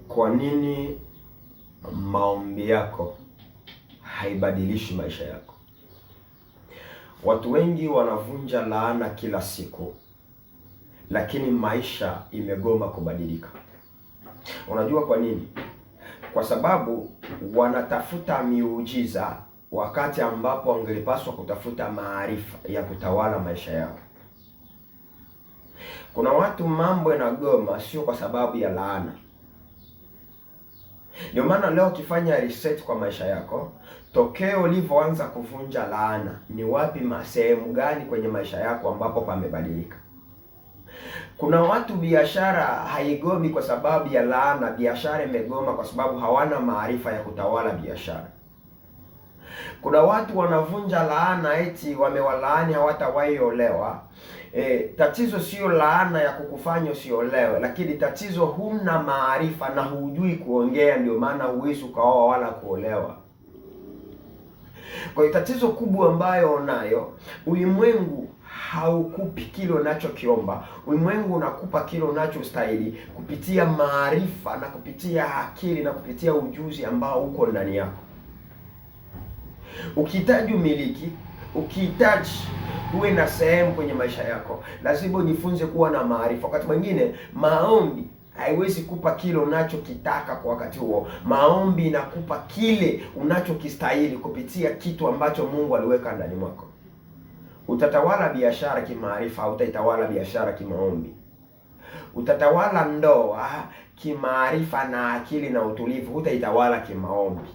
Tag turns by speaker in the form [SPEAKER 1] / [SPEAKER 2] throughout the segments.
[SPEAKER 1] Kwa nini maombi yako haibadilishi maisha yako? Watu wengi wanavunja laana kila siku, lakini maisha imegoma kubadilika. Unajua kwa nini? Kwa sababu wanatafuta miujiza wakati ambapo wangelipaswa kutafuta maarifa ya kutawala maisha yao. Kuna watu mambo yanagoma sio kwa sababu ya laana. Ndio maana leo ukifanya reset kwa maisha yako, tokeo ulivyoanza kuvunja laana, ni wapi sehemu gani kwenye maisha yako ambapo pamebadilika? Kuna watu biashara haigomi kwa sababu ya laana, biashara imegoma kwa sababu hawana maarifa ya kutawala biashara. Kuna watu wanavunja laana eti wamewalaani hawatawahi olewa. Tatizo sio laana ya kukufanya usiolewe, lakini tatizo huna maarifa na hujui kuongea, ndio maana huwezi ukaoa wala kuolewa. Kwa hiyo tatizo kubwa ambayo unayo, ulimwengu haukupi kile unachokiomba. Ulimwengu unakupa kile unachostahili kupitia maarifa na kupitia akili na kupitia ujuzi ambao uko ndani yako. Ukihitaji umiliki, ukihitaji uwe na sehemu kwenye maisha yako, lazima ujifunze kuwa na maarifa. Wakati mwingine maombi haiwezi kupa kile unachokitaka kwa wakati huo. Maombi inakupa kile unachokistahili kupitia kitu ambacho Mungu aliweka ndani mwako. Utatawala biashara kimaarifa, utaitawala biashara kimaombi. Utatawala ndoa kimaarifa na akili na utulivu, utaitawala kimaombi.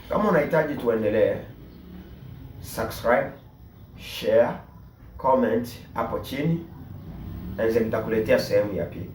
[SPEAKER 1] Kama unahitaji tuendelee, subscribe, share, comment hapo chini, na nitakuletea sehemu ya pili.